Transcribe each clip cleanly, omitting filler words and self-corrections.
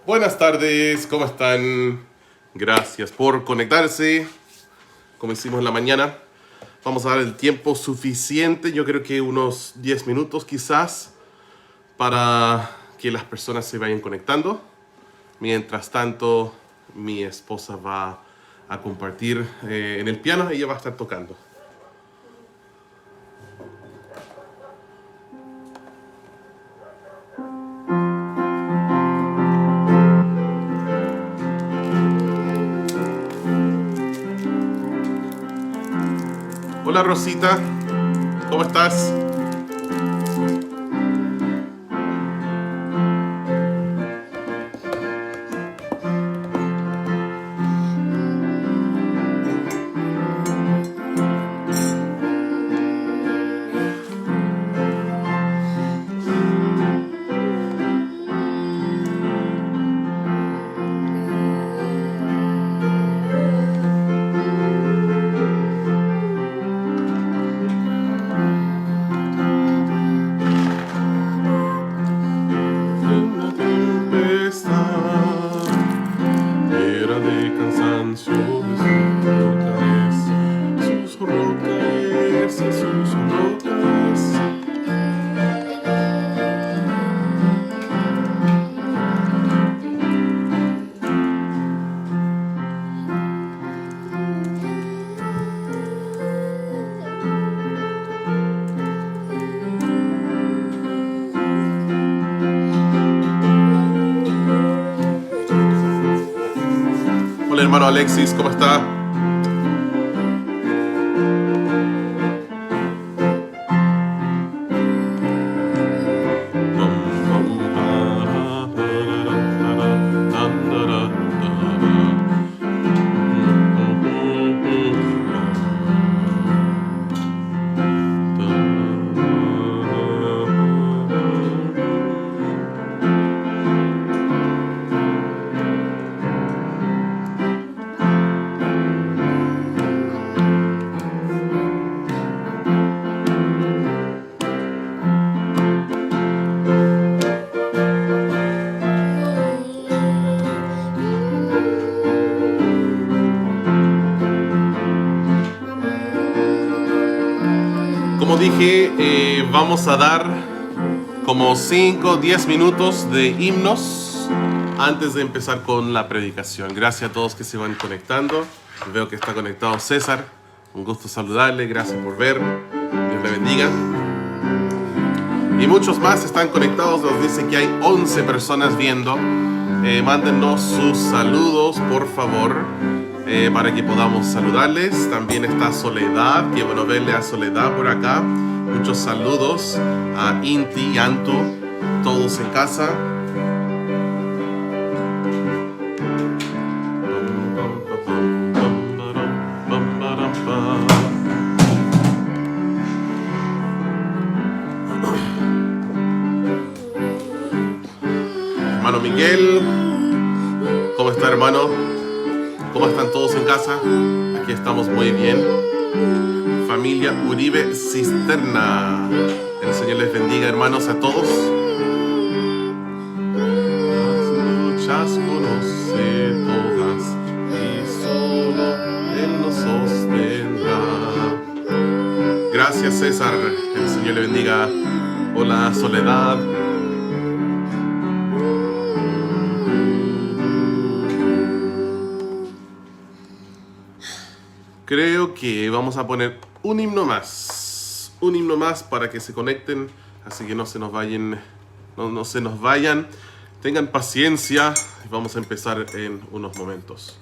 Buenas tardes, ¿cómo están? Gracias por conectarse, como hicimos en la mañana. Vamos a dar el tiempo suficiente, yo creo que unos 10 minutos quizás, para que las personas se vayan conectando. Mientras tanto, mi esposa va a compartir en el piano, ella va a estar tocando. Hola Rosita, ¿cómo estás? Una tempestad era de cansancio de sus rocas, sus rocas. Hola hermano Alexis, ¿cómo está? Como dije, vamos a dar como 5 o 10 minutos de himnos antes de empezar con la predicación. Gracias a todos que se van conectando. Veo que está conectado César. Un gusto saludarle. Gracias por ver. Dios le bendiga. Y muchos más están conectados. Nos dicen que hay 11 personas viendo. Mándennos sus saludos, por favor, para que podamos saludarles. También está Soledad. Qué bueno verle a Soledad por acá. Muchos saludos a Inti y Antu, todos en casa. Hermano Miguel, ¿cómo está hermano? ¿Cómo están todos en casa? Aquí estamos muy bien. Familia Uribe Cisterna. El Señor les bendiga, hermanos, a todos. Las luchas conoce todas y solo Él nos sostendrá. Gracias, César. El Señor le bendiga. Hola, Soledad. Creo que vamos a poner un himno más para que se conecten, así que no se nos vayan, no se nos vayan, tengan paciencia, vamos a empezar en unos momentos.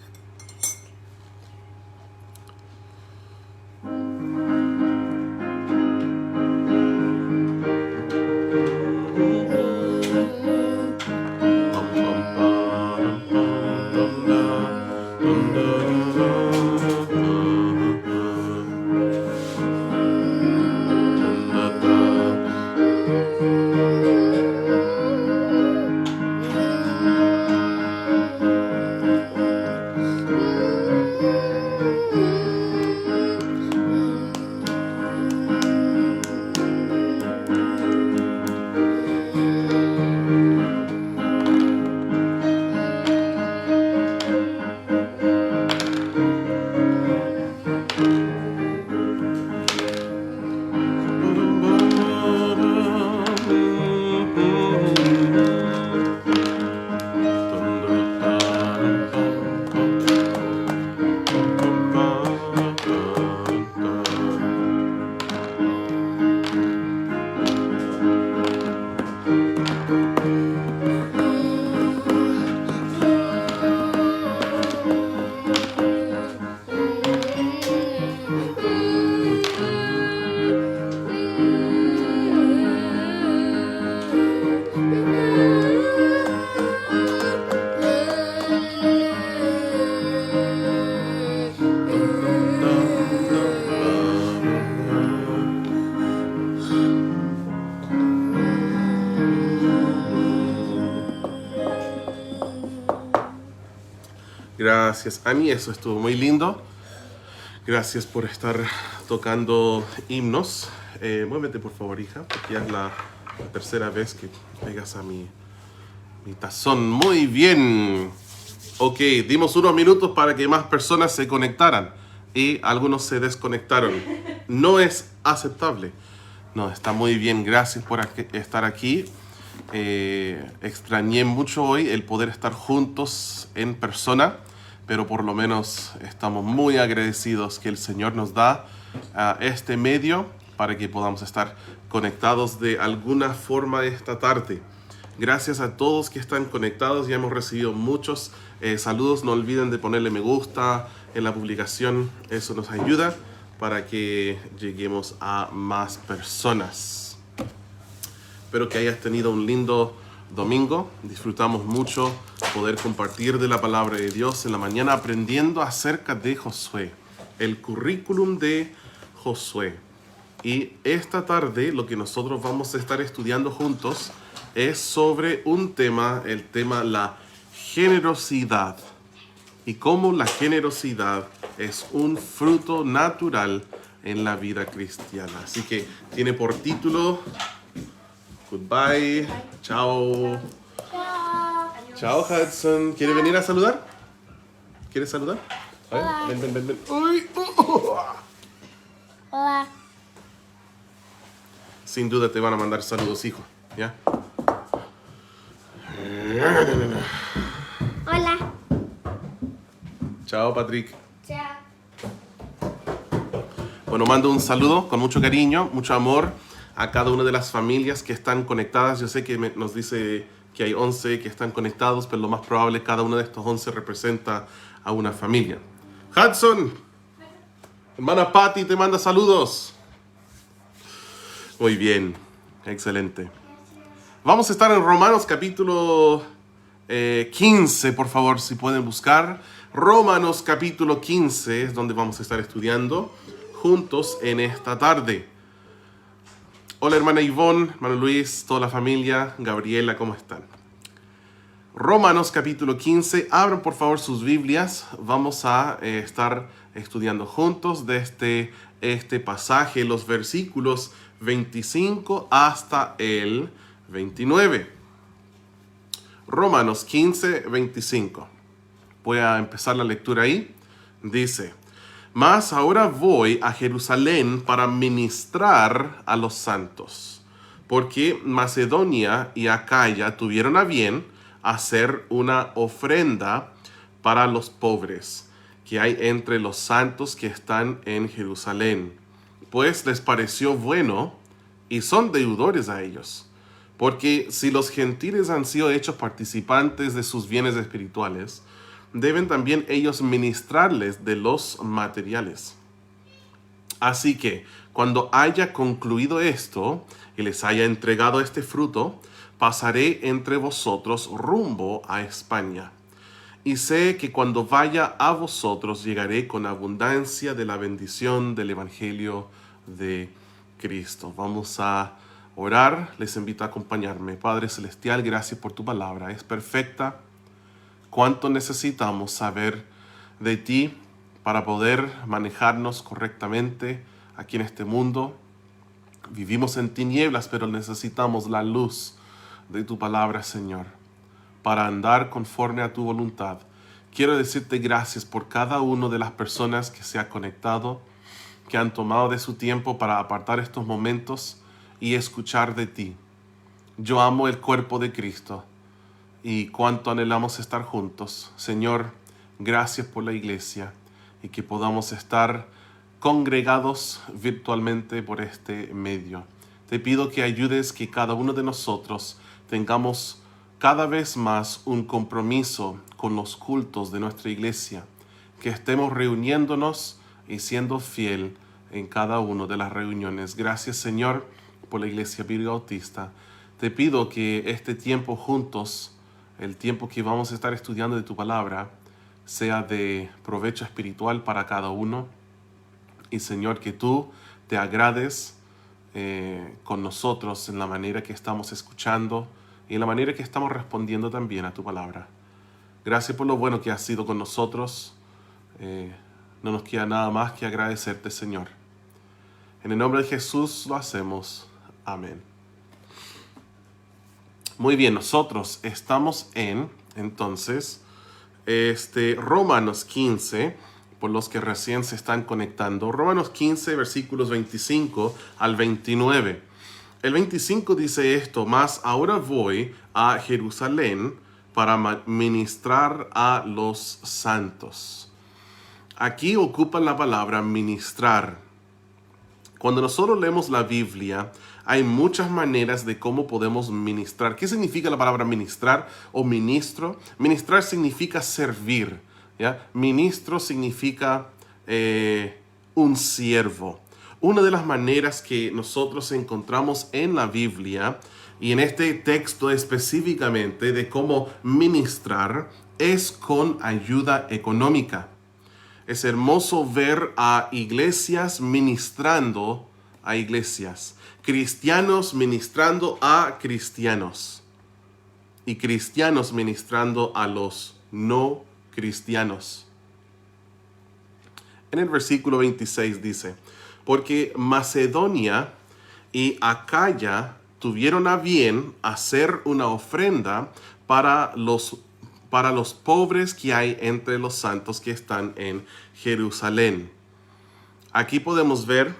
Gracias, Ani, eso estuvo muy lindo. Gracias por estar tocando himnos. Muévete por favor, hija, porque ya es la tercera vez que pegas a mi tazón. Muy bien. Ok, dimos unos minutos para que más personas se conectaran y algunos se desconectaron. No es aceptable. No, está muy bien. Gracias por estar aquí. Extrañé mucho hoy el poder estar juntos en persona, pero por lo menos estamos muy agradecidos que el Señor nos da este medio para que podamos estar conectados de alguna forma esta tarde. Gracias a todos que están conectados, ya hemos recibido muchos saludos. No olviden de ponerle me gusta en la publicación, eso nos ayuda para que lleguemos a más personas. Espero que hayas tenido un lindo domingo. Disfrutamos mucho poder compartir de la palabra de Dios en la mañana, aprendiendo acerca de Josué, el currículum de Josué. Y esta tarde lo que nosotros vamos a estar estudiando juntos es sobre un tema, el tema la generosidad, y cómo la generosidad es un fruto natural en la vida cristiana. Así que tiene por título Goodbye, chao. Chao, Hudson. ¿Quiere venir a saludar? ¿Quieres saludar? A ver, ven. Uy, Hola. Sin duda te van a mandar saludos, hijo. ¿Ya? Hola. Chao, Patrick. Chao. Bueno, mando un saludo con mucho cariño, mucho amor a cada una de las familias que están conectadas. Yo sé que nos dice que hay 11 que están conectados, pero lo más probable cada uno de estos 11 representa a una familia. Hudson, hermana Patty te manda saludos. Muy bien, excelente. Vamos a estar en Romanos capítulo 15, por favor, si pueden buscar. Romanos capítulo 15 es donde vamos a estar estudiando juntos en esta tarde. Hola hermana Ivonne, hermano Luis, toda la familia, Gabriela, ¿cómo están? Romanos capítulo 15, abran por favor sus Biblias, vamos a estar estudiando juntos de este pasaje, los versículos 25 hasta el 29. Romanos 15, 25. Voy a empezar la lectura ahí. Dice: Mas ahora voy a Jerusalén para ministrar a los santos, porque Macedonia y Acaya tuvieron a bien hacer una ofrenda para los pobres que hay entre los santos que están en Jerusalén, pues les pareció bueno y son deudores a ellos. Porque si los gentiles han sido hechos participantes de sus bienes espirituales, deben también ellos ministrarles de los materiales. Así que, cuando haya concluido esto y les haya entregado este fruto, pasaré entre vosotros rumbo a España. Y sé que cuando vaya a vosotros llegaré con abundancia de la bendición del Evangelio de Cristo. Vamos a orar, les invito a acompañarme. Padre Celestial, gracias por tu palabra, es perfecta. Cuánto necesitamos saber de ti para poder manejarnos correctamente aquí en este mundo. Vivimos en tinieblas, pero necesitamos la luz de tu palabra, Señor, para andar conforme a tu voluntad. Quiero decirte gracias por cada una de las personas que se ha conectado, que han tomado de su tiempo para apartar estos momentos y escuchar de ti. Yo amo el cuerpo de Cristo y cuánto anhelamos estar juntos. Señor, gracias por la iglesia y que podamos estar congregados virtualmente por este medio. Te pido que ayudes que cada uno de nosotros tengamos cada vez más un compromiso con los cultos de nuestra iglesia, que estemos reuniéndonos y siendo fiel en cada una de las reuniones. Gracias, Señor, por la Iglesia Virgen Bautista. Te pido que este tiempo juntos, el tiempo que vamos a estar estudiando de tu palabra, sea de provecho espiritual para cada uno. Y Señor, que tú te agrades con nosotros en la manera que estamos escuchando y en la manera que estamos respondiendo también a tu palabra. Gracias por lo bueno que has sido con nosotros. No nos queda nada más que agradecerte, Señor. En el nombre de Jesús lo hacemos. Amén. Muy bien, nosotros estamos entonces, Romanos 15, por los que recién se están conectando. Romanos 15, versículos 25 al 29. El 25 dice esto: mas ahora voy a Jerusalén para ministrar a los santos. Aquí ocupa la palabra ministrar. Cuando nosotros leemos la Biblia, hay muchas maneras de cómo podemos ministrar. ¿Qué significa la palabra ministrar o ministro? Ministrar significa servir, ¿ya? Ministro significa un siervo. Una de las maneras que nosotros encontramos en la Biblia y en este texto específicamente de cómo ministrar es con ayuda económica. Es hermoso ver a iglesias ministrando a iglesias, cristianos ministrando a cristianos y cristianos ministrando a los no cristianos. En el versículo 26 dice: porque Macedonia y Acaya tuvieron a bien hacer una ofrenda para los pobres que hay entre los santos que están en Jerusalén. Aquí podemos ver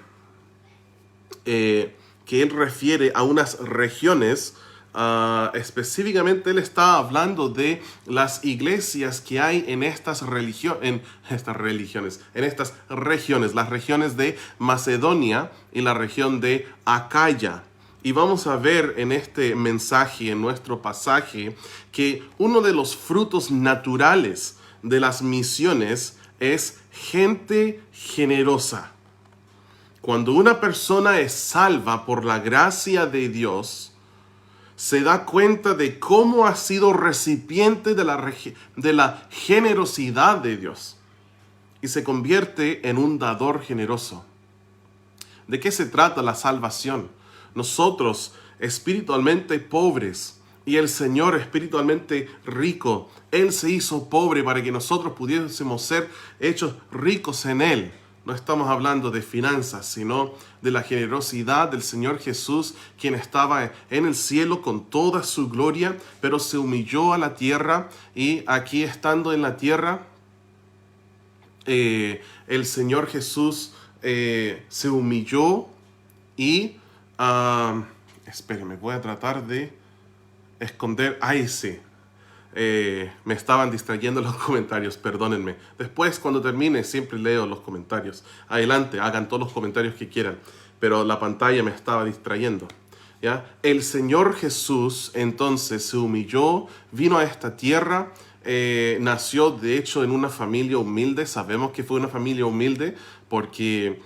que él refiere a unas regiones. Específicamente él está hablando de las iglesias que hay en estas regiones, las regiones de Macedonia y la región de Acaya. Y vamos a ver en este mensaje, en nuestro pasaje, que uno de los frutos naturales de las misiones es gente generosa. Cuando una persona es salva por la gracia de Dios, se da cuenta de cómo ha sido recipiente de la generosidad de Dios y se convierte en un dador generoso. ¿De qué se trata la salvación? Nosotros espiritualmente pobres y el Señor espiritualmente rico. Él se hizo pobre para que nosotros pudiésemos ser hechos ricos en Él. No estamos hablando de finanzas, sino de la generosidad del Señor Jesús, quien estaba en el cielo con toda su gloria, pero se humilló a la tierra, y aquí estando en la tierra, el Señor Jesús se humilló y espérenme, voy a tratar de esconder. Ahí sí. Me estaban distrayendo los comentarios, perdónenme. Después, cuando termine, siempre leo los comentarios. Adelante, hagan todos los comentarios que quieran, pero la pantalla me estaba distrayendo, ¿ya? El Señor Jesús entonces se humilló, vino a esta tierra, nació de hecho en una familia humilde. Sabemos que fue una familia humilde porque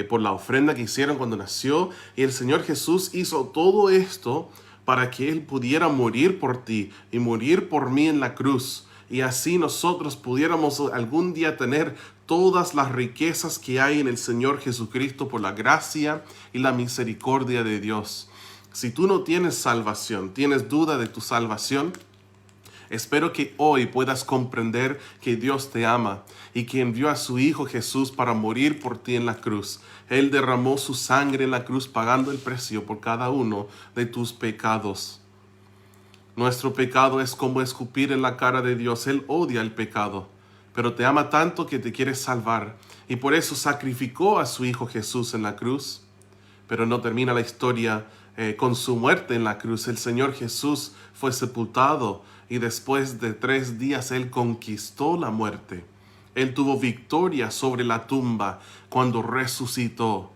por la ofrenda que hicieron cuando nació, y el Señor Jesús hizo todo esto para que Él pudiera morir por ti y morir por mí en la cruz, y así nosotros pudiéramos algún día tener todas las riquezas que hay en el Señor Jesucristo por la gracia y la misericordia de Dios. Si tú no tienes salvación, tienes duda de tu salvación, espero que hoy puedas comprender que Dios te ama y que envió a su Hijo Jesús para morir por ti en la cruz. Él derramó su sangre en la cruz, pagando el precio por cada uno de tus pecados. Nuestro pecado es como escupir en la cara de Dios. Él odia el pecado, pero te ama tanto que te quiere salvar, y por eso sacrificó a su Hijo Jesús en la cruz. Pero no termina la historia con su muerte en la cruz. El Señor Jesús fue sepultado, y después de 3 días Él conquistó la muerte. Él tuvo victoria sobre la tumba cuando resucitó.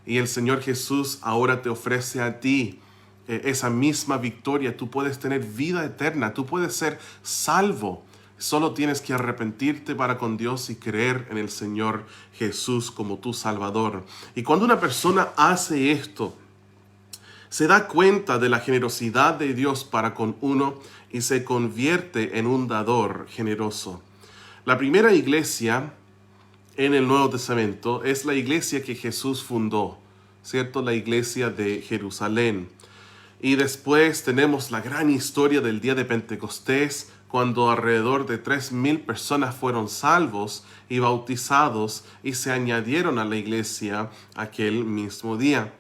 Y el Señor Jesús ahora te ofrece a ti esa misma victoria. Tú puedes tener vida eterna, tú puedes ser salvo. Solo tienes que arrepentirte para con Dios y creer en el Señor Jesús como tu Salvador. Y cuando una persona hace esto, se da cuenta de la generosidad de Dios para con uno y se convierte en un dador generoso. La primera iglesia en el Nuevo Testamento es la iglesia que Jesús fundó, ¿cierto? La iglesia de Jerusalén. Y después tenemos la gran historia del día de Pentecostés, cuando alrededor de 3,000 personas fueron salvos y bautizados y se añadieron a la iglesia aquel mismo día.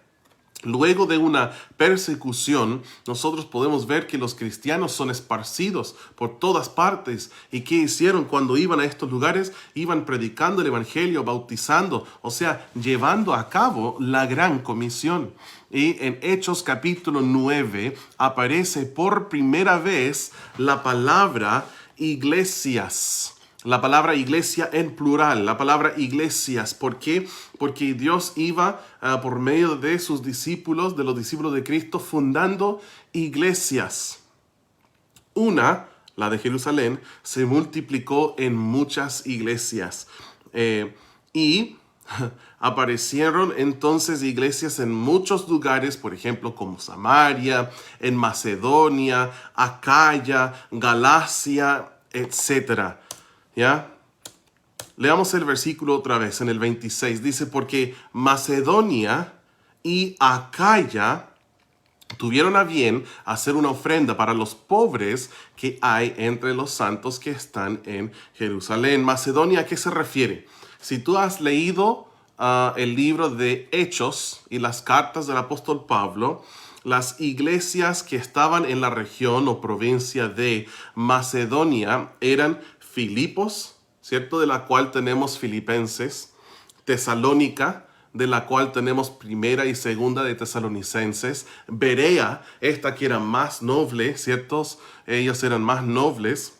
Luego de una persecución, nosotros podemos ver que los cristianos son esparcidos por todas partes. ¿Y qué hicieron cuando iban a estos lugares? Iban predicando el evangelio, bautizando, o sea, llevando a cabo la gran comisión. Y en Hechos capítulo 9 aparece por primera vez la palabra iglesias. La palabra iglesia en plural, la palabra iglesias. ¿Por qué? Porque Dios iba por medio de sus discípulos, de los discípulos de Cristo, fundando iglesias. Una, la de Jerusalén, se multiplicó en muchas iglesias. Y aparecieron entonces iglesias en muchos lugares, por ejemplo, como Samaria, en Macedonia, Acaya, Galacia, etc. ¿Ya? Leamos el versículo otra vez en el 26. Dice, porque Macedonia y Acaya tuvieron a bien hacer una ofrenda para los pobres que hay entre los santos que están en Jerusalén. Macedonia, ¿a qué se refiere? Si tú has leído el libro de Hechos y las cartas del apóstol Pablo, las iglesias que estaban en la región o provincia de Macedonia eran Filipos, ¿cierto? De la cual tenemos Filipenses, Tesalónica, de la cual tenemos primera y segunda de Tesalonicenses, Berea, esta que era más noble, ¿cierto? Ellos eran más nobles.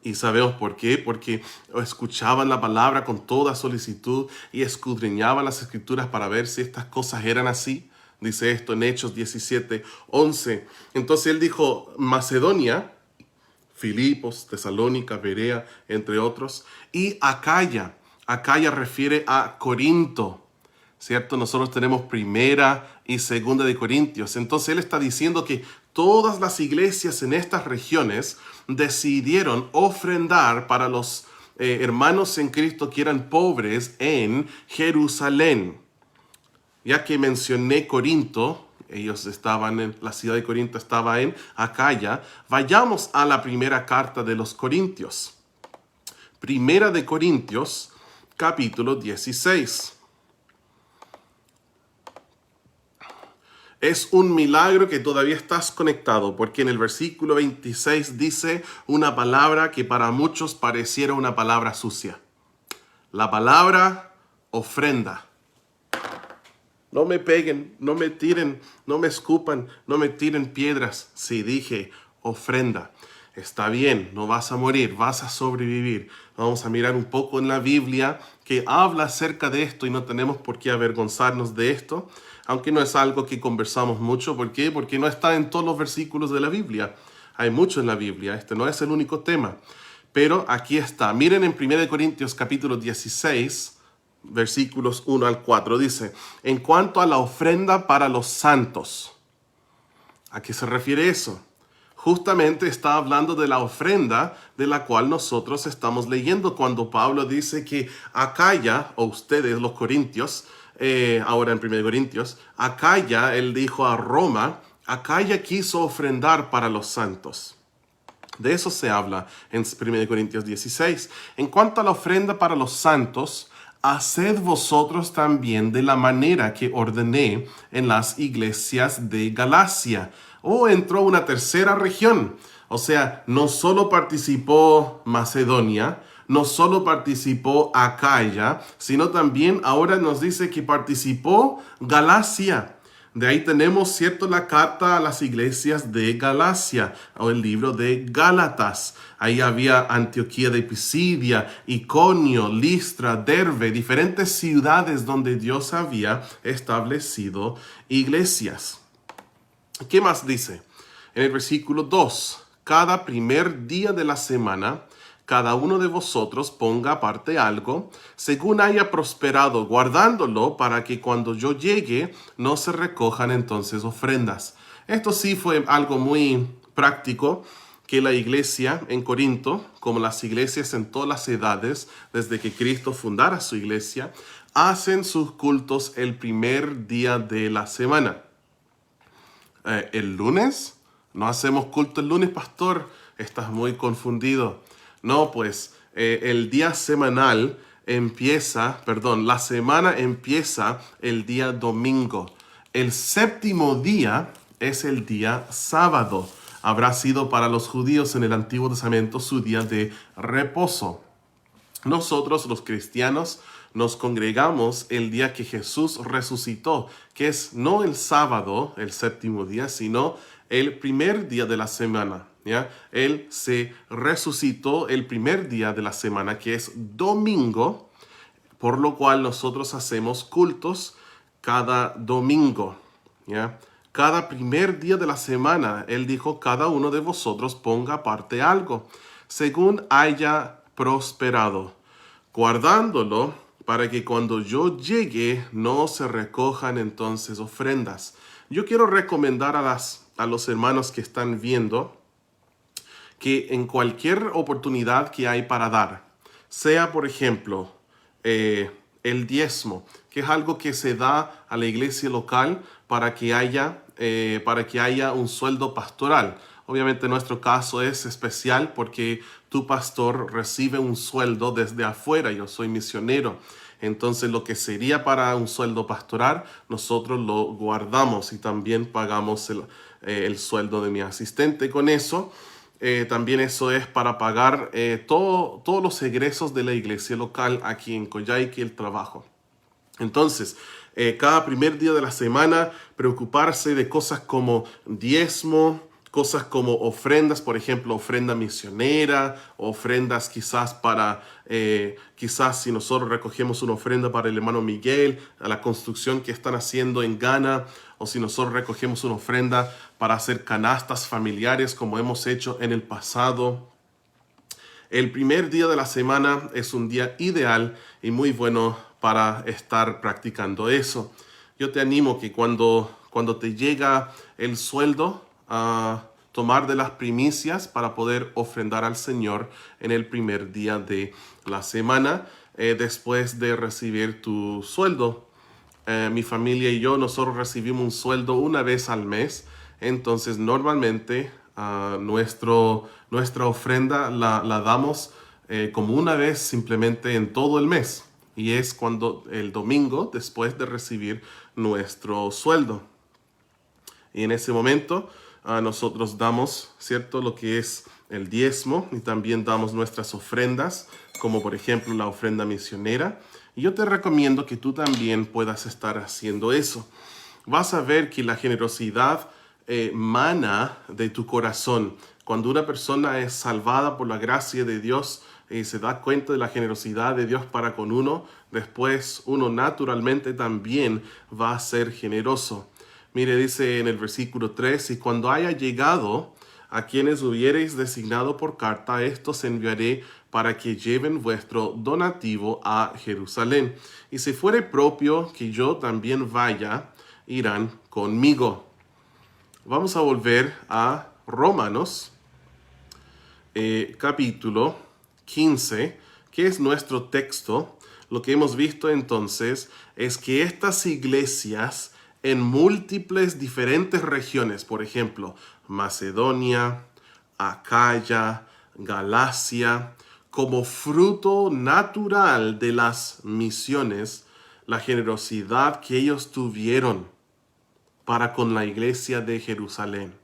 Y sabemos por qué, porque escuchaban la palabra con toda solicitud y escudriñaban las escrituras para ver si estas cosas eran así. Dice esto en Hechos 17:11. Entonces él dijo Macedonia, Filipos, Tesalónica, Berea, entre otros, y Acaya. Acaya refiere a Corinto, ¿cierto? Nosotros tenemos primera y segunda de Corintios. Entonces él está diciendo que todas las iglesias en estas regiones decidieron ofrendar para los hermanos en Cristo que eran pobres en Jerusalén. Ya que mencioné Corinto, ellos estaban en la ciudad de Corinto, estaba en Acaya. Vayamos a la primera carta de los Corintios. Primera de Corintios, capítulo 16. Es un milagro que todavía estás conectado, porque en el versículo 26 dice una palabra que para muchos pareciera una palabra sucia. La palabra ofrenda. No me peguen, no me tiren, no me escupan, no me tiren piedras. Sí, dije ofrenda. Está bien, no vas a morir, vas a sobrevivir. Vamos a mirar un poco en la Biblia que habla acerca de esto y no tenemos por qué avergonzarnos de esto, aunque no es algo que conversamos mucho. ¿Por qué? Porque no está en todos los versículos de la Biblia. Hay mucho en la Biblia, este no es el único tema. Pero aquí está. Miren en 1 Corintios capítulo 16, versículos 1 al 4. Dice, en cuanto a la ofrenda para los santos. ¿A qué se refiere eso? Justamente está hablando de la ofrenda de la cual nosotros estamos leyendo cuando Pablo dice que Acaya, o ustedes los corintios, ahora en 1 Corintios, Acaya, él dijo a Roma, Acaya quiso ofrendar para los santos. De eso se habla en 1 Corintios 16. En cuanto a la ofrenda para los santos, haced vosotros también de la manera que ordené en las iglesias de Galacia. Entró una tercera región. O sea, no solo participó Macedonia, no solo participó Acaya, sino también ahora nos dice que participó Galacia. De ahí tenemos, ¿cierto?, la carta a las iglesias de Galacia, o el libro de Gálatas. Ahí había Antioquía de Pisidia, Iconio, Listra, Derbe, diferentes ciudades donde Dios había establecido iglesias. ¿Qué más dice? En el versículo 2, cada primer día de la semana, cada uno de vosotros ponga aparte algo, según haya prosperado, guardándolo para que cuando yo llegue no se recojan entonces ofrendas. Esto sí fue algo muy práctico, que la iglesia en Corinto, como las iglesias en todas las edades, desde que Cristo fundara su iglesia, hacen sus cultos el primer día de la semana. El lunes, no hacemos culto el lunes, pastor. estás muy confundido. No, pues el día semanal la semana empieza el día domingo. El séptimo día es el día sábado. Habrá sido para los judíos en el Antiguo Testamento su día de reposo. Nosotros, los cristianos, nos congregamos el día que Jesús resucitó, que es no el sábado, el séptimo día, sino el primer día de la semana. ¿Ya? Él se resucitó el primer día de la semana, que es domingo, por lo cual nosotros hacemos cultos cada domingo. ¿Ya? Cada primer día de la semana, Él dijo, cada uno de vosotros ponga aparte algo, según haya prosperado, guardándolo para que cuando yo llegue no se recojan entonces ofrendas. Yo quiero recomendar a los hermanos que están viendo que en cualquier oportunidad que hay para dar, sea por ejemplo el diezmo, que es algo que se da a la iglesia local para que haya un sueldo pastoral. Obviamente nuestro caso es especial porque tu pastor recibe un sueldo desde afuera, yo soy misionero. Entonces lo que sería para un sueldo pastoral, nosotros lo guardamos y también pagamos el sueldo de mi asistente con eso. También eso es para pagar todos los egresos de la iglesia local aquí en Coyhaique, el trabajo. Entonces, cada primer día de la semana, preocuparse de cosas como diezmo, cosas como ofrendas, por ejemplo, ofrenda misionera, ofrendas quizás quizás si nosotros recogemos una ofrenda para el hermano Miguel, a la construcción que están haciendo en Ghana, o si nosotros recogemos una ofrenda para hacer canastas familiares como hemos hecho en el pasado. El primer día de la semana es un día ideal y muy bueno para estar practicando eso. Yo te animo que cuando te llega el sueldo, a tomar de las primicias para poder ofrendar al Señor en el primer día de la semana, después de recibir tu sueldo. Mi familia y yo, nosotros recibimos un sueldo una vez al mes, entonces normalmente nuestra ofrenda la damos como una vez simplemente en todo el mes, y es cuando el domingo después de recibir nuestro sueldo. Y en ese momento nosotros damos, ¿cierto?, lo que es el diezmo, y también damos nuestras ofrendas, como por ejemplo la ofrenda misionera. Y yo te recomiendo que tú también puedas estar haciendo eso. Vas a ver que la generosidad mana de tu corazón. Cuando una persona es salvada por la gracia de Dios y se da cuenta de la generosidad de Dios para con uno, después uno naturalmente también va a ser generoso. Mire, dice en el versículo 3, y cuando haya llegado a quienes hubiereis designado por carta, estos enviaré para que lleven vuestro donativo a Jerusalén. Y si fuere propio que yo también vaya, irán conmigo. Vamos a volver a Romanos, capítulo 15, que es nuestro texto. Lo que hemos visto entonces es que estas iglesias en múltiples diferentes regiones, por ejemplo, Macedonia, Acaya, Galacia, como fruto natural de las misiones, la generosidad que ellos tuvieron para con la iglesia de Jerusalén.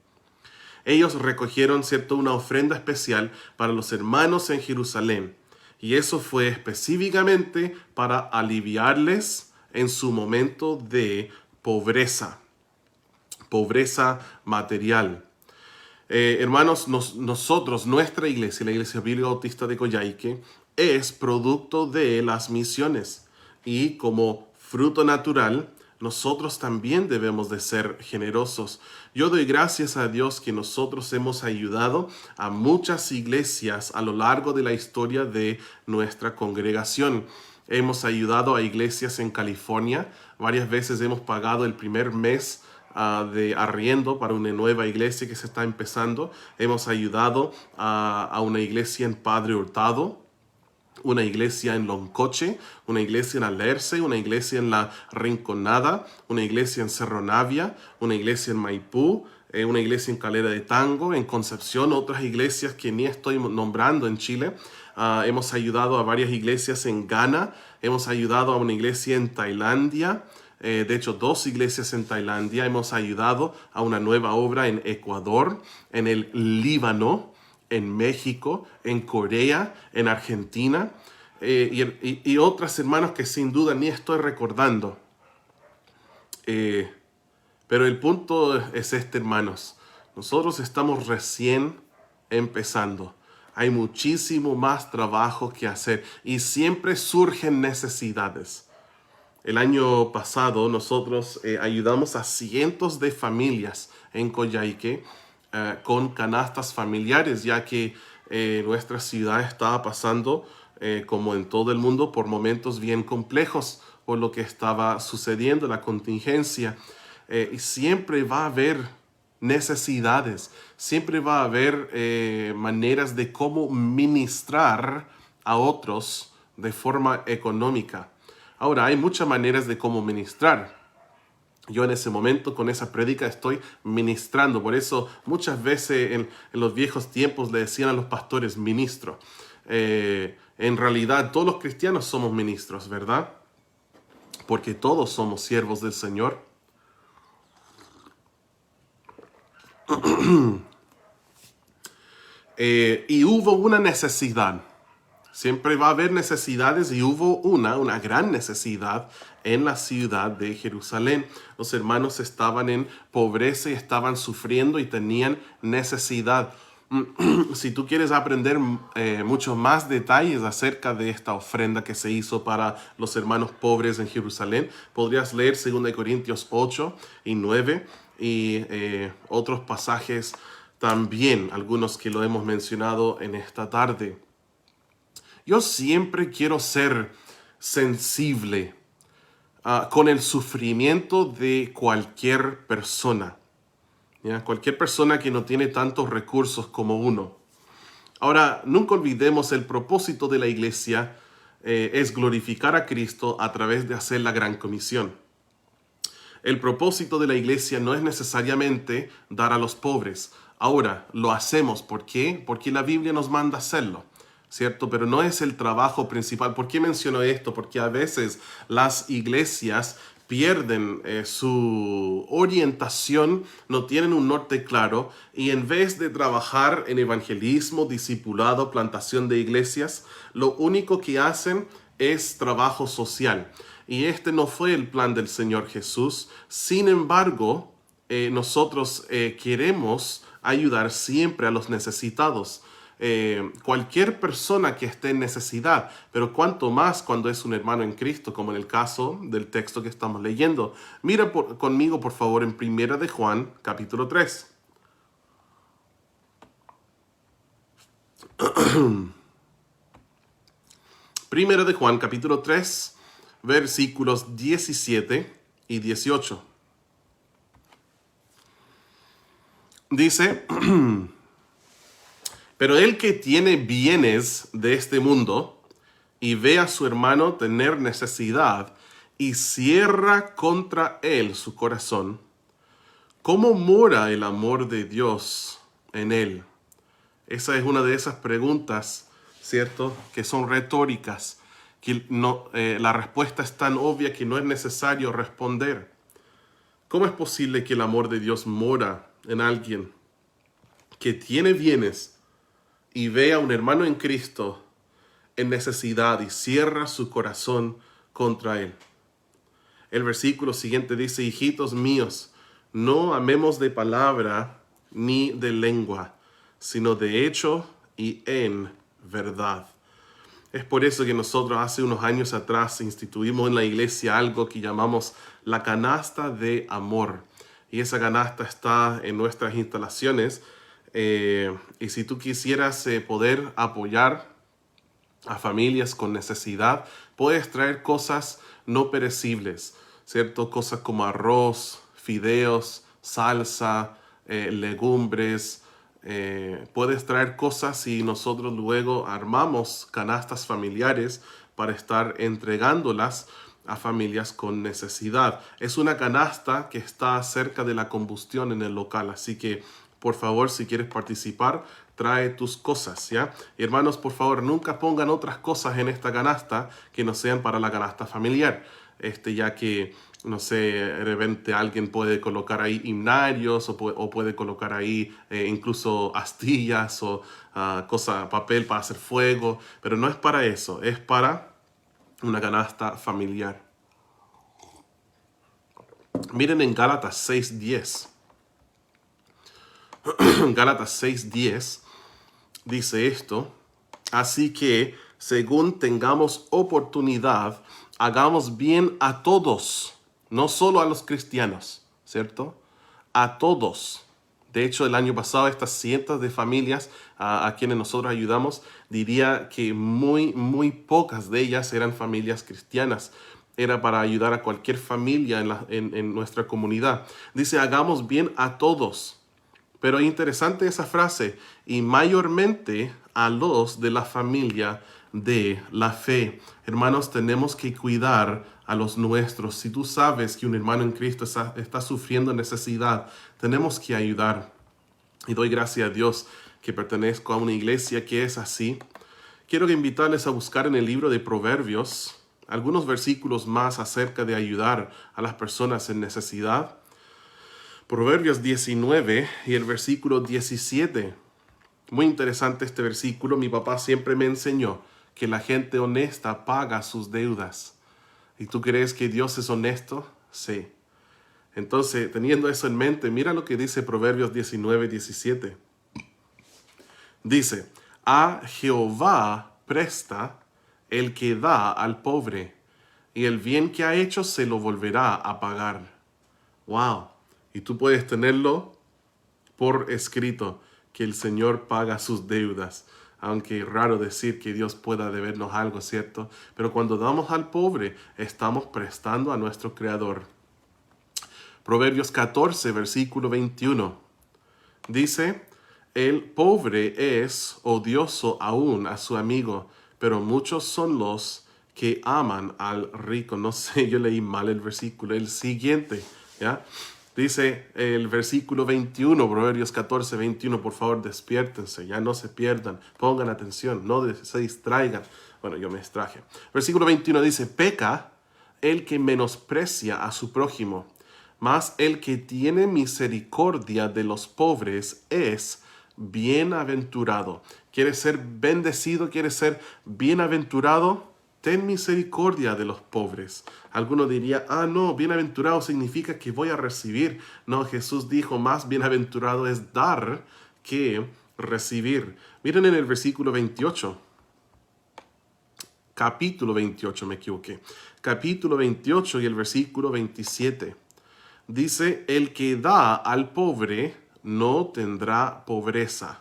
Ellos recogieron, ¿cierto?, una ofrenda especial para los hermanos en Jerusalén, y eso fue específicamente para aliviarles en su momento de pobreza material. Hermanos, nosotros, nuestra iglesia, la Iglesia Bíblica Bautista de Coyhaique, es producto de las misiones, y como fruto natural, nosotros también debemos de ser generosos. Yo doy gracias a Dios que nosotros hemos ayudado a muchas iglesias a lo largo de la historia de nuestra congregación. Hemos ayudado a iglesias en California. Varias veces hemos pagado el primer mes de arriendo para una nueva iglesia que se está empezando. Hemos ayudado a una iglesia en Padre Hurtado, una iglesia en Loncoche, una iglesia en Alerce, una iglesia en La Rinconada, una iglesia en Cerro Navia, una iglesia en Maipú, una iglesia en Calera de Tango, en Concepción, otras iglesias que ni estoy nombrando en Chile. Hemos ayudado a varias iglesias en Ghana, hemos ayudado a una iglesia en Tailandia, de hecho 2 iglesias en Tailandia, hemos ayudado a una nueva obra en Ecuador, en el Líbano, en México, en Corea, en Argentina, y otras hermanos que sin duda ni estoy recordando. Pero el punto es este, hermanos. Nosotros estamos recién empezando. Hay muchísimo más trabajo que hacer y siempre surgen necesidades. El año pasado nosotros ayudamos a cientos de familias en Coyhaique con canastas familiares, ya que nuestra ciudad estaba pasando, como en todo el mundo, por momentos bien complejos por lo que estaba sucediendo, la contingencia. Y siempre va a haber necesidades, siempre va a haber maneras de cómo ministrar a otros de forma económica. Ahora, hay muchas maneras de cómo ministrar. Yo en ese momento con esa prédica estoy ministrando. Por eso muchas veces en los viejos tiempos le decían a los pastores ministro. En realidad todos los cristianos somos ministros, ¿verdad? Porque todos somos siervos del Señor. Y hubo una necesidad. Siempre va a haber necesidades y hubo una gran necesidad en la ciudad de Jerusalén. Los hermanos estaban en pobreza y estaban sufriendo y tenían necesidad. Si tú quieres aprender muchos más detalles acerca de esta ofrenda que se hizo para los hermanos pobres en Jerusalén, podrías leer 2 Corintios 8 y 9 y otros pasajes también, algunos que lo hemos mencionado en esta tarde. Yo siempre quiero ser sensible con el sufrimiento de cualquier persona. ¿Ya? Cualquier persona que no tiene tantos recursos como uno. Ahora, nunca olvidemos el propósito de la iglesia es glorificar a Cristo a través de hacer la gran comisión. El propósito de la iglesia no es necesariamente dar a los pobres. Ahora, lo hacemos. ¿Por qué? Porque la Biblia nos manda hacerlo, ¿cierto? Pero no es el trabajo principal. ¿Por qué menciono esto? Porque a veces las iglesias pierden su orientación, no tienen un norte claro, y en vez de trabajar en evangelismo, discipulado, plantación de iglesias, lo único que hacen es trabajo social. Y este no fue el plan del Señor Jesús. Sin embargo, nosotros queremos ayudar siempre a los necesitados. Cualquier persona que esté en necesidad, pero cuanto más cuando es un hermano en Cristo, como en el caso del texto que estamos leyendo. Mira conmigo, por favor, en 1 de Juan, capítulo 3. Primera de Juan, capítulo 3, versículos 17 y 18. Dice: pero el que tiene bienes de este mundo y ve a su hermano tener necesidad y cierra contra él su corazón, ¿cómo mora el amor de Dios en él? Esa es una de esas preguntas, ¿cierto?, que son retóricas, que la respuesta es tan obvia que no es necesario responder. ¿Cómo es posible que el amor de Dios mora en alguien que tiene bienes y ve a un hermano en Cristo en necesidad y cierra su corazón contra él? El versículo siguiente dice: hijitos míos, no amemos de palabra ni de lengua, sino de hecho y en verdad. Es por eso que nosotros hace unos años atrás instituimos en la iglesia algo que llamamos la canasta de amor. Y esa canasta está en nuestras instalaciones. Y si tú quisieras poder apoyar a familias con necesidad, puedes traer cosas no perecibles, ¿cierto? Cosas como arroz, fideos, salsa, legumbres. Puedes traer cosas y nosotros luego armamos canastas familiares para estar entregándolas a familias con necesidad. Es una canasta que está cerca de la combustión en el local, así que por favor, si quieres participar, trae tus cosas, ¿ya? Y hermanos, por favor, nunca pongan otras cosas en esta canasta que no sean para la canasta familiar, ya que, no sé, de repente alguien puede colocar ahí himnarios o puede colocar ahí incluso astillas o papel para hacer fuego, pero no es para eso, es para una canasta familiar. Miren en Gálatas 6:10. Gálatas 6:10 dice esto: así que, según tengamos oportunidad, hagamos bien a todos, no solo a los cristianos, ¿cierto? A todos. De hecho, el año pasado, estas cientos de familias a quienes nosotros ayudamos, diría que muy pocas de ellas eran familias cristianas. Era para ayudar a cualquier familia en nuestra comunidad. Dice, hagamos bien a todos. Pero es interesante esa frase, y mayormente a los de la familia de la fe. Hermanos, tenemos que cuidar a los nuestros. Si tú sabes que un hermano en Cristo está sufriendo necesidad, tenemos que ayudar. Y doy gracias a Dios que pertenezco a una iglesia que es así. Quiero invitarles a buscar en el libro de Proverbios algunos versículos más acerca de ayudar a las personas en necesidad. Proverbios 19 y el versículo 17. Muy interesante este versículo. Mi papá siempre me enseñó que la gente honesta paga sus deudas. ¿Y tú crees que Dios es honesto? Sí. Entonces, teniendo eso en mente, mira lo que dice Proverbios 19, 17. Dice, a Jehová presta el que da al pobre, y el bien que ha hecho se lo volverá a pagar. ¡Wow! Y tú puedes tenerlo por escrito, que el Señor paga sus deudas. Aunque es raro decir que Dios pueda debernos algo, ¿cierto? Pero cuando damos al pobre, estamos prestando a nuestro Creador. Proverbios 14, versículo 21. Dice, el pobre es odioso aún a su amigo, pero muchos son los que aman al rico. No sé, yo leí mal el versículo. El siguiente, ¿ya? Dice el versículo 21, Proverbios 14, 21, por favor despiértense, ya no se pierdan, pongan atención, no se distraigan. Bueno, yo me distraje. Versículo 21 dice, peca el que menosprecia a su prójimo, mas el que tiene misericordia de los pobres es bienaventurado. ¿Quieres ser bendecido? ¿Quieres ser bienaventurado? Ten misericordia de los pobres. Alguno diría, no, bienaventurado significa que voy a recibir. No, Jesús dijo, más bienaventurado es dar que recibir. Miren en el versículo 28. Capítulo 28, me equivoqué. Capítulo 28 y el versículo 27. Dice, el que da al pobre no tendrá pobreza,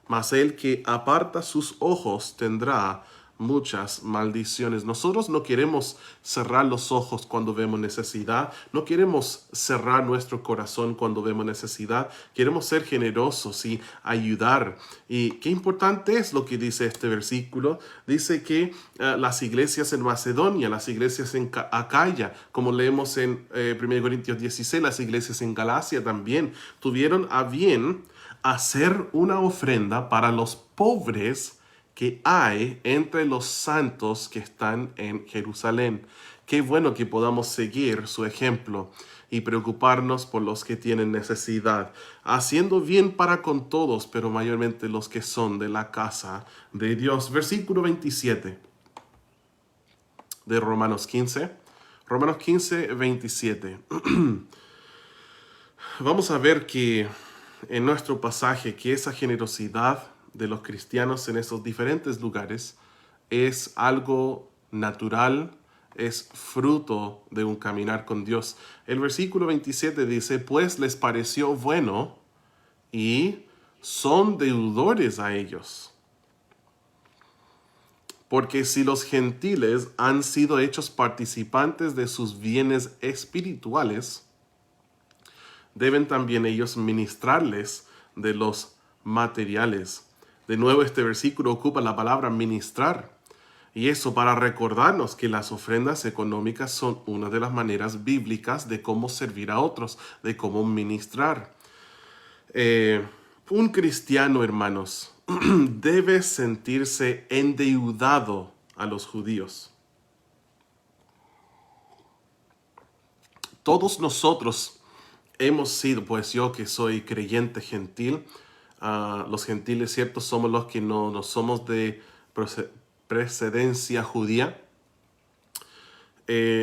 mas el que aparta sus ojos tendrá muchas maldiciones. Nosotros no queremos cerrar los ojos cuando vemos necesidad, no queremos cerrar nuestro corazón cuando vemos necesidad, queremos ser generosos y ayudar. Y qué importante es lo que dice este versículo. Dice que las iglesias en Macedonia, las iglesias en Acaya, como leemos en 1 Corintios 16, las iglesias en Galacia también tuvieron a bien hacer una ofrenda para los pobres que hay entre los santos que están en Jerusalén. Qué bueno que podamos seguir su ejemplo y preocuparnos por los que tienen necesidad, haciendo bien para con todos, pero mayormente los que son de la casa de Dios. Versículo 27 de Romanos 15. Romanos 15, 27. Vamos a ver que en nuestro pasaje que esa generosidad de los cristianos en esos diferentes lugares es algo natural, es fruto de un caminar con Dios. El versículo 27 dice, pues les pareció bueno y son deudores a ellos. Porque si los gentiles han sido hechos participantes de sus bienes espirituales, deben también ellos ministrarles de los materiales. De nuevo, este versículo ocupa la palabra ministrar. Y eso para recordarnos que las ofrendas económicas son una de las maneras bíblicas de cómo servir a otros, de cómo ministrar. Un cristiano, hermanos, debe sentirse endeudado a los judíos. Todos nosotros hemos sido, pues yo que soy creyente gentil, los gentiles, cierto, somos los que no somos de precedencia judía.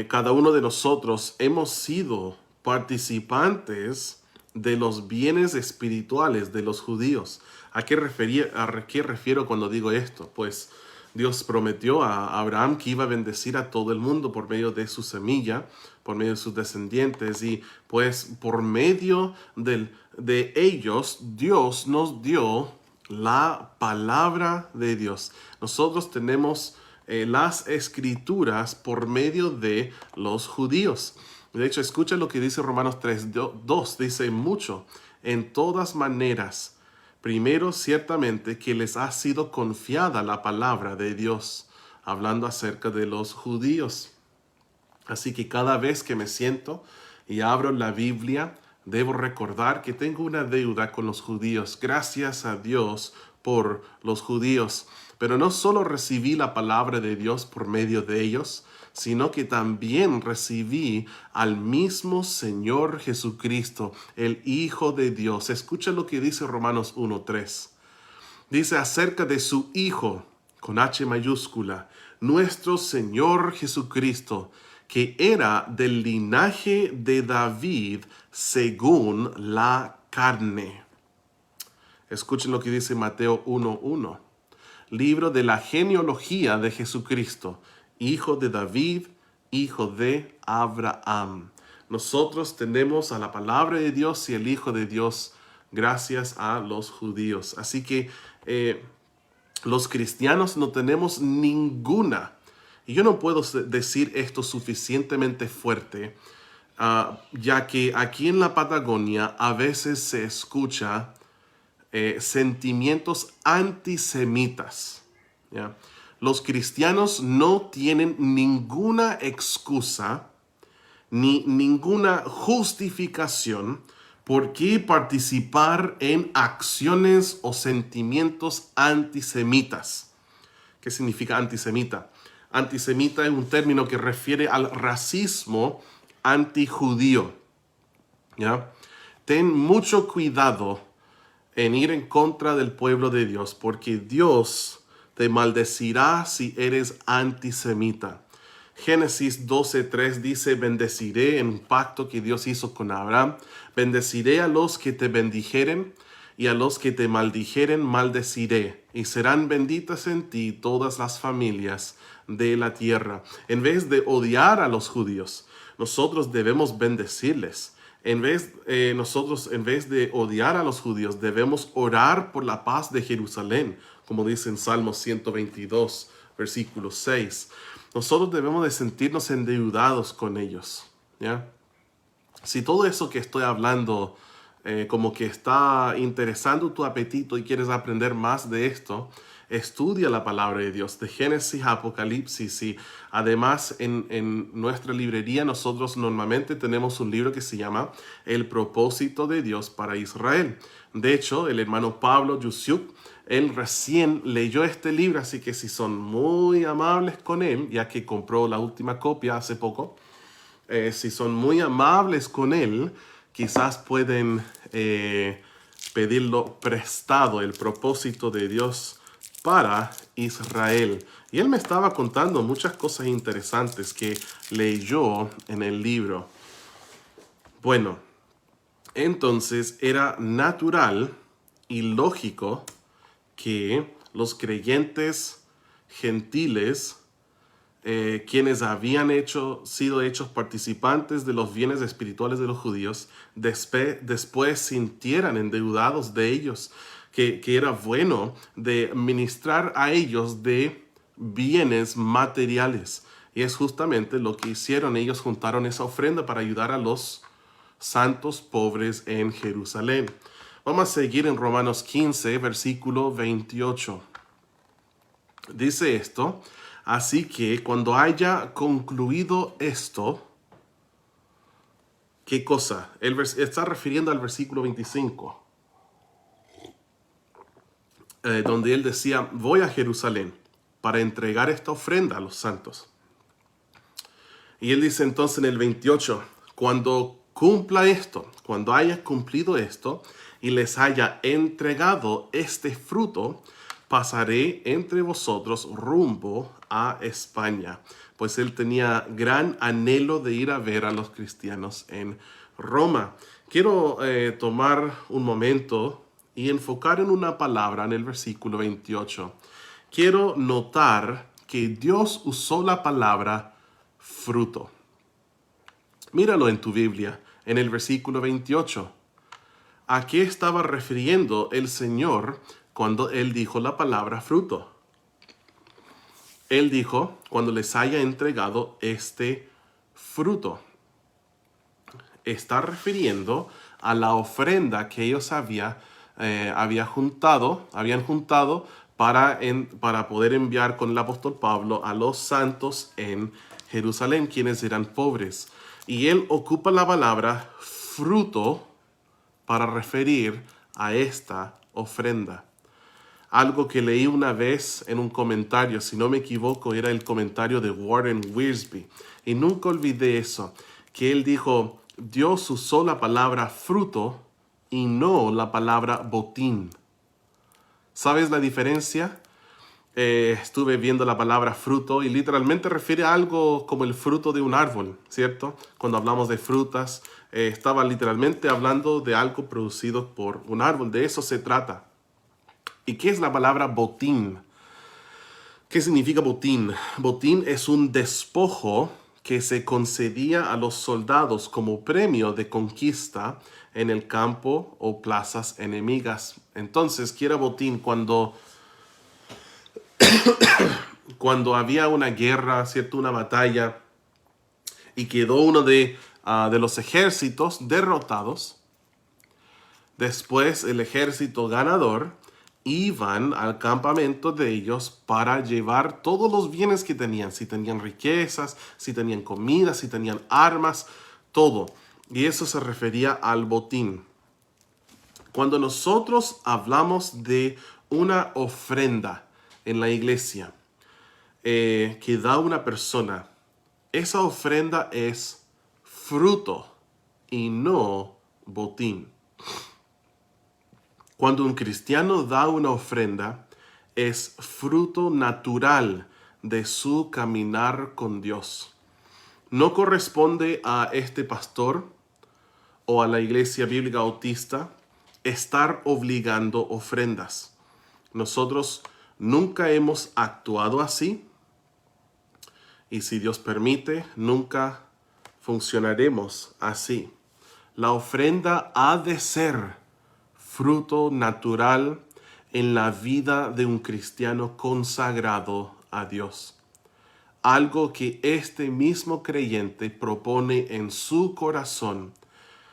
Cada uno de nosotros hemos sido participantes de los bienes espirituales de los judíos. ¿A qué refiero cuando digo esto? Pues Dios prometió a Abraham que iba a bendecir a todo el mundo por medio de su semilla, por medio de sus descendientes, y pues por medio de ellos Dios nos dio la palabra de Dios. Nosotros tenemos las escrituras por medio de los judíos. De hecho, escucha lo que dice Romanos 3:2. Dice mucho, en todas maneras, primero ciertamente que les ha sido confiada la palabra de Dios, hablando acerca de los judíos. Así que cada vez que me siento y abro la Biblia, debo recordar que tengo una deuda con los judíos. Gracias a Dios por los judíos. Pero no solo recibí la palabra de Dios por medio de ellos, sino que también recibí al mismo Señor Jesucristo, el Hijo de Dios. Escucha lo que dice Romanos 1:3. Dice acerca de su Hijo, con H mayúscula, nuestro Señor Jesucristo, que era del linaje de David según la carne. Escuchen lo que dice Mateo 1:1. Libro de la genealogía de Jesucristo, hijo de David, hijo de Abraham. Nosotros tenemos a la palabra de Dios y el Hijo de Dios gracias a los judíos. Así que los cristianos no tenemos ninguna. Y yo no puedo decir esto suficientemente fuerte, ya que aquí en la Patagonia a veces se escucha sentimientos antisemitas. ¿Ya? Los cristianos no tienen ninguna excusa ni ninguna justificación por qué participar en acciones o sentimientos antisemitas. ¿Qué significa antisemita? Antisemita es un término que refiere al racismo antijudío. ¿Ya? Ten mucho cuidado en ir en contra del pueblo de Dios, porque Dios te maldecirá si eres antisemita. Génesis 12:3 dice, bendeciré en un pacto que Dios hizo con Abraham, bendeciré a los que te bendijeren y a los que te maldijeren maldeciré, y serán benditas en ti todas las familias de la tierra. En vez de odiar a los judíos, nosotros debemos bendecirles. En vez de odiar a los judíos, debemos orar por la paz de Jerusalén, como dice en Salmo 122, versículo 6. Nosotros debemos de sentirnos endeudados con ellos, ¿ya? Si todo eso que estoy hablando como que está interesando tu apetito y quieres aprender más de esto, estudia la palabra de Dios, de Génesis a Apocalipsis. Y además en nuestra librería nosotros normalmente tenemos un libro que se llama El propósito de Dios para Israel. De hecho, el hermano Pablo Yusiuk, él recién leyó este libro, así que si son muy amables con él, ya que compró la última copia hace poco, si son muy amables con él, quizás pueden pedirlo prestado, el propósito de Dios para Israel. Y él me estaba contando muchas cosas interesantes que leyó en el libro. Bueno, entonces era natural y lógico que los creyentes gentiles, quienes habían sido hechos participantes de los bienes espirituales de los judíos, después sintieran endeudados de ellos, que era bueno de ministrar a ellos de bienes materiales. Y es justamente lo que hicieron. Ellos juntaron esa ofrenda para ayudar a los santos pobres en Jerusalén. Vamos a seguir en Romanos 15, versículo 28. Dice esto: Así que cuando haya concluido esto, ¿qué cosa? Está refiriendo al versículo 25, donde él decía, voy a Jerusalén para entregar esta ofrenda a los santos. Y él dice entonces en el 28, cuando cumpla esto, cuando haya cumplido esto y les haya entregado este fruto, pasaré entre vosotros rumbo a España. Pues él tenía gran anhelo de ir a ver a los cristianos en Roma. Quiero tomar un momento y enfocar en una palabra en el versículo 28. Quiero notar que Dios usó la palabra fruto. Míralo en tu Biblia, en el versículo 28. ¿A qué estaba refiriendo el Señor cuando Él dijo la palabra fruto? Él dijo, cuando les haya entregado este fruto. Está refiriendo a la ofrenda que ellos habían juntado para poder enviar con el apóstol Pablo a los santos en Jerusalén, quienes eran pobres. Y él ocupa la palabra fruto para referir a esta ofrenda. Algo que leí una vez en un comentario, si no me equivoco, era el comentario de Warren Wiersbe. Y nunca olvidé eso, que él dijo, Dios usó la palabra fruto y no la palabra botín. ¿Sabes la diferencia? Estuve viendo la palabra fruto y literalmente refiere a algo como el fruto de un árbol, ¿cierto? Cuando hablamos de frutas, estaba literalmente hablando de algo producido por un árbol. De eso se trata. ¿Y qué es la palabra botín? ¿Qué significa botín? Botín es un despojo que se concedía a los soldados como premio de conquista en el campo o plazas enemigas. Entonces, ¿qué era botín? Cuando había una guerra, ¿cierto? Una batalla, y quedó uno de los ejércitos derrotados. Después el ejército ganador iban al campamento de ellos para llevar todos los bienes que tenían, si tenían riquezas, si tenían comida, si tenían armas, todo. Y eso se refería al botín. Cuando nosotros hablamos de una ofrenda en la iglesia que da una persona, esa ofrenda es fruto y no botín. Cuando un cristiano da una ofrenda, es fruto natural de su caminar con Dios. No corresponde a este pastor o a la Iglesia Bíblica Bautista estar obligando ofrendas. Nosotros nunca hemos actuado así y si Dios permite, nunca funcionaremos así. La ofrenda ha de ser fruto natural en la vida de un cristiano consagrado a Dios. Algo que este mismo creyente propone en su corazón,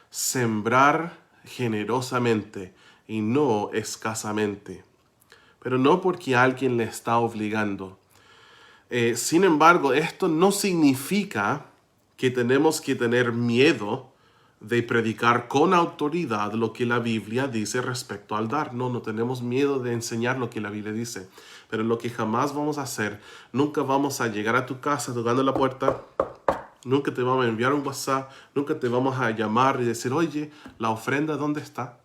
sembrar generosamente y no escasamente. Pero no porque alguien le está obligando. Sin embargo, esto no significa que tenemos que tener miedo de predicar con autoridad lo que la Biblia dice respecto al dar. No tenemos miedo de enseñar lo que la Biblia dice. Pero lo que jamás vamos a hacer, nunca vamos a llegar a tu casa tocando la puerta, nunca te vamos a enviar un WhatsApp, nunca te vamos a llamar y decir, oye, la ofrenda, ¿dónde está?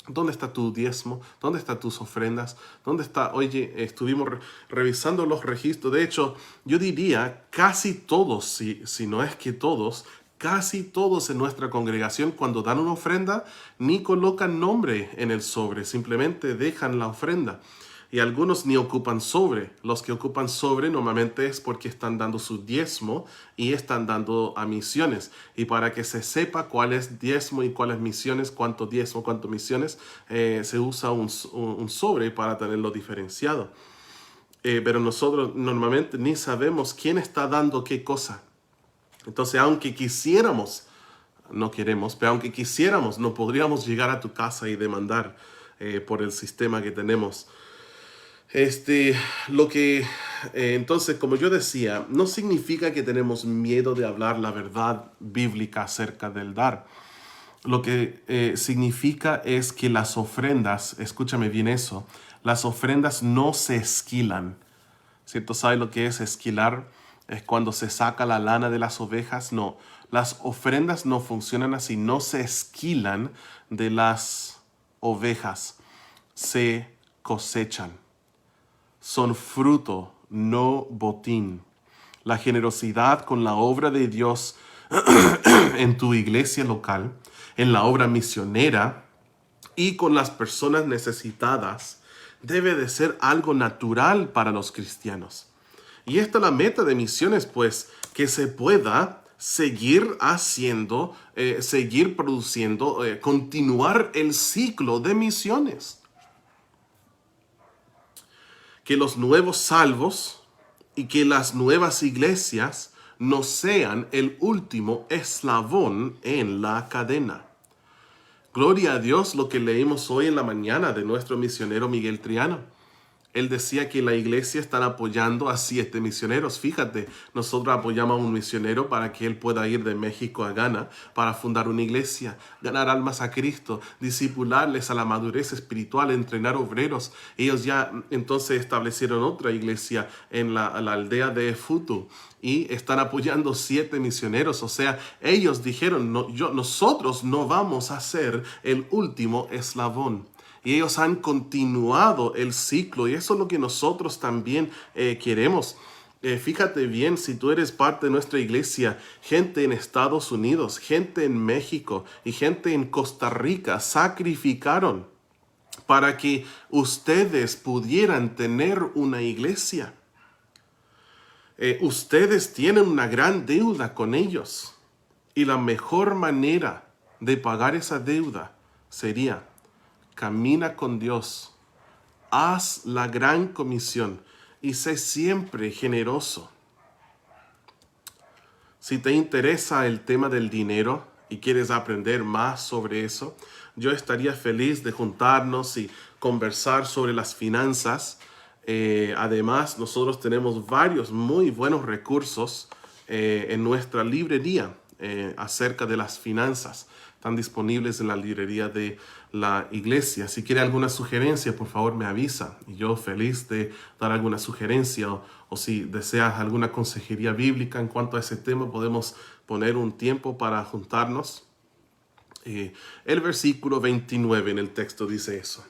¿Dónde está tu diezmo? ¿Dónde están tus ofrendas? ¿Dónde está? Oye, estuvimos revisando los registros. De hecho, yo diría casi todos, si no es que todos, casi todos en nuestra congregación cuando dan una ofrenda ni colocan nombre en el sobre, simplemente dejan la ofrenda. Y algunos ni ocupan sobre. Los que ocupan sobre normalmente es porque están dando su diezmo y están dando a misiones. Y para que se sepa cuál es diezmo y cuál es misiones, cuánto diezmo, cuánto misiones, se usa un sobre para tenerlo diferenciado. Pero nosotros normalmente ni sabemos quién está dando qué cosa. Entonces, aunque quisiéramos, no queremos, pero aunque quisiéramos, no podríamos llegar a tu casa y demandar por el sistema que tenemos. Lo que entonces, como yo decía, no significa que tenemos miedo de hablar la verdad bíblica acerca del dar. Lo que significa es que las ofrendas, escúchame bien eso, las ofrendas no se esquilan, ¿cierto? ¿Sabe lo que es esquilar? Es cuando se saca la lana de las ovejas. No, las ofrendas no funcionan así, no se esquilan de las ovejas, se cosechan. Son fruto, no botín. La generosidad con la obra de Dios en tu iglesia local, en la obra misionera y con las personas necesitadas debe de ser algo natural para los cristianos. Y esta es la meta de misiones, pues, que se pueda seguir haciendo, seguir produciendo, continuar el ciclo de misiones. Que los nuevos salvos y que las nuevas iglesias no sean el último eslabón en la cadena. Gloria a Dios lo que leímos hoy en la mañana de nuestro misionero Miguel Triano. Él decía que la iglesia está apoyando a 7 misioneros. Fíjate, nosotros apoyamos a un misionero para que él pueda ir de México a Ghana para fundar una iglesia, ganar almas a Cristo, discipularles a la madurez espiritual, entrenar obreros. Ellos ya entonces establecieron otra iglesia en la aldea de Futu y están apoyando 7 misioneros. O sea, ellos dijeron, nosotros no vamos a ser el último eslabón. Y ellos han continuado el ciclo y eso es lo que nosotros también queremos. Fíjate bien, si tú eres parte de nuestra iglesia, gente en Estados Unidos, gente en México y gente en Costa Rica sacrificaron para que ustedes pudieran tener una iglesia. Ustedes tienen una gran deuda con ellos y la mejor manera de pagar esa deuda sería: camina con Dios, haz la gran comisión y sé siempre generoso. Si te interesa el tema del dinero y quieres aprender más sobre eso, yo estaría feliz de juntarnos y conversar sobre las finanzas. Además, nosotros tenemos varios muy buenos recursos en nuestra librería acerca de las finanzas. Están disponibles en la librería de la iglesia. Si quiere alguna sugerencia, por favor me avisa. Y yo feliz de dar alguna sugerencia o si deseas alguna consejería bíblica en cuanto a ese tema, podemos poner un tiempo para juntarnos. El versículo 29 en el texto dice eso.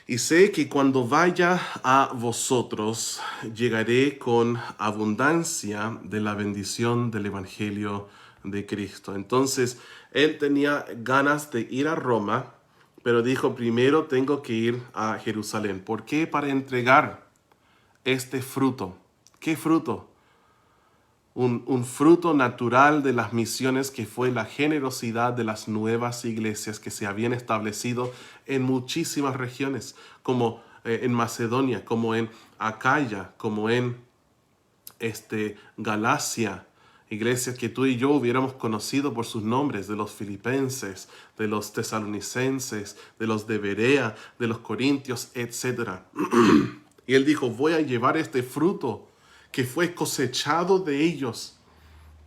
Y sé que cuando vaya a vosotros, llegaré con abundancia de la bendición del Evangelio de Cristo. Entonces, él tenía ganas de ir a Roma, pero dijo, primero tengo que ir a Jerusalén. ¿Por qué? Para entregar este fruto. ¿Qué fruto? Un fruto natural de las misiones, que fue la generosidad de las nuevas iglesias que se habían establecido en muchísimas regiones, como en Macedonia, como en Acaya, como en Galacia. Iglesias que tú y yo hubiéramos conocido por sus nombres, de los filipenses, de los tesalonicenses, de los de Berea, de los corintios, etc. Y él dijo, voy a llevar este fruto que fue cosechado de ellos,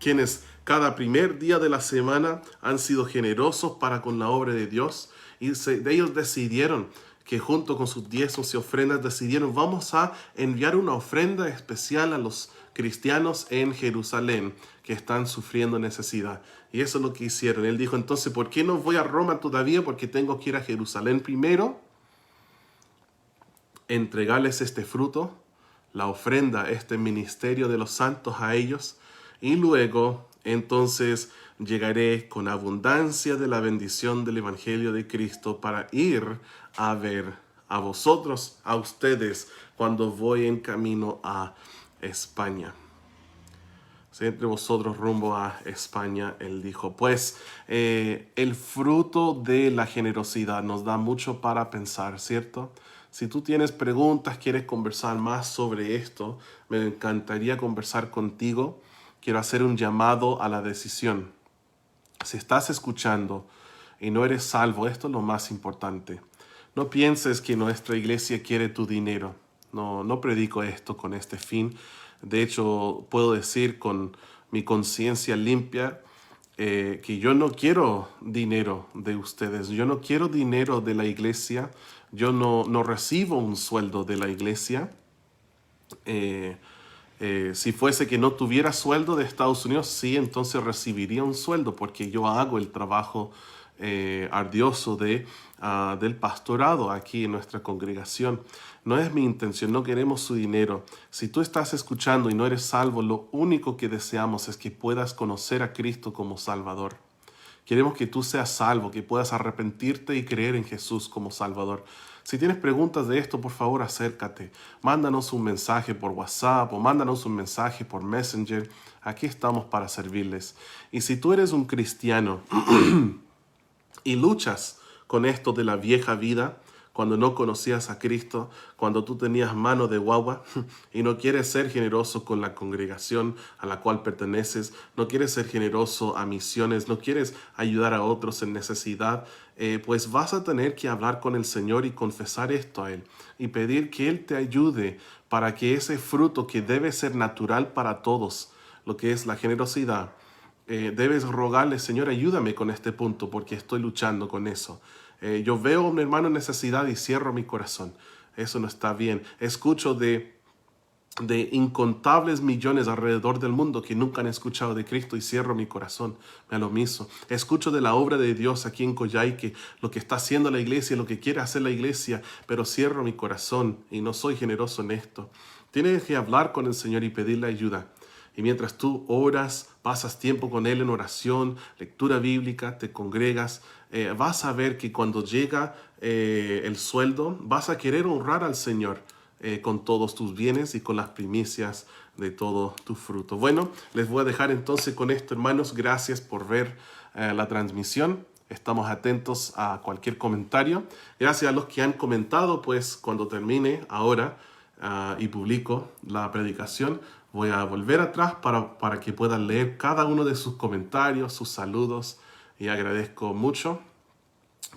quienes cada primer día de la semana han sido generosos para con la obra de Dios. Y de ellos decidieron que junto con sus diezmos y ofrendas decidieron, vamos a enviar una ofrenda especial a los cristianos en Jerusalén que están sufriendo necesidad. Y eso es lo que hicieron. Él dijo, entonces, ¿por qué no voy a Roma todavía? Porque tengo que ir a Jerusalén primero, entregarles este fruto, la ofrenda, este ministerio de los santos a ellos, y luego entonces llegaré con abundancia de la bendición del Evangelio de Cristo para ir a ver a vosotros, a ustedes, cuando voy en camino a España. Sí, entre vosotros rumbo a España, él dijo. Pues el fruto de la generosidad nos da mucho para pensar, ¿cierto? Si tú tienes preguntas, quieres conversar más sobre esto, me encantaría conversar contigo. Quiero hacer un llamado a la decisión. Si estás escuchando y no eres salvo, esto es lo más importante. No pienses que nuestra iglesia quiere tu dinero. No predico esto con este fin. De hecho, puedo decir con mi conciencia limpia que yo no quiero dinero de ustedes. Yo no quiero dinero de la iglesia. Yo no recibo un sueldo de la iglesia. Eh, si fuese que no tuviera sueldo de Estados Unidos, sí, entonces recibiría un sueldo porque yo hago el trabajo ardioso del pastorado aquí en nuestra congregación. No es mi intención, no queremos su dinero. Si tú estás escuchando y no eres salvo, lo único que deseamos es que puedas conocer a Cristo como Salvador. Queremos que tú seas salvo, que puedas arrepentirte y creer en Jesús como Salvador. Si tienes preguntas de esto, por favor, acércate. Mándanos un mensaje por WhatsApp o mándanos un mensaje por Messenger. Aquí estamos para servirles. Y si tú eres un cristiano y luchas con esto de la vieja vida, cuando no conocías a Cristo, cuando tú tenías mano de guagua y no quieres ser generoso con la congregación a la cual perteneces, no quieres ser generoso a misiones, no quieres ayudar a otros en necesidad, pues vas a tener que hablar con el Señor y confesar esto a Él y pedir que Él te ayude para que ese fruto que debe ser natural para todos, lo que es la generosidad, debes rogarle, Señor, ayúdame con este punto porque estoy luchando con eso. Yo veo a un hermano en necesidad y cierro mi corazón. Eso no está bien. Escucho de incontables millones alrededor del mundo que nunca han escuchado de Cristo y cierro mi corazón. Me lo mismo. Escucho de la obra de Dios aquí en Coyhaique, lo que está haciendo la iglesia, lo que quiere hacer la iglesia, pero cierro mi corazón y no soy generoso en esto. Tienes que hablar con el Señor y pedirle ayuda. Y mientras tú oras, pasas tiempo con Él en oración, lectura bíblica, te congregas, vas a ver que cuando llega el sueldo, vas a querer honrar al Señor con todos tus bienes y con las primicias de todo tu fruto. Bueno, les voy a dejar entonces con esto, hermanos. Gracias por ver la transmisión. Estamos atentos a cualquier comentario. Gracias a los que han comentado, pues cuando termine ahora y publico la predicación, voy a volver atrás para que puedan leer cada uno de sus comentarios, sus saludos, y agradezco mucho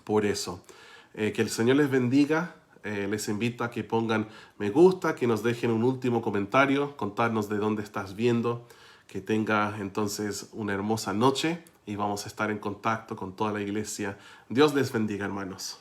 por eso. Que el Señor les bendiga. Les invito a que pongan me gusta, que nos dejen un último comentario, contarnos de dónde estás viendo. Que tenga entonces una hermosa noche y vamos a estar en contacto con toda la iglesia. Dios les bendiga, hermanos.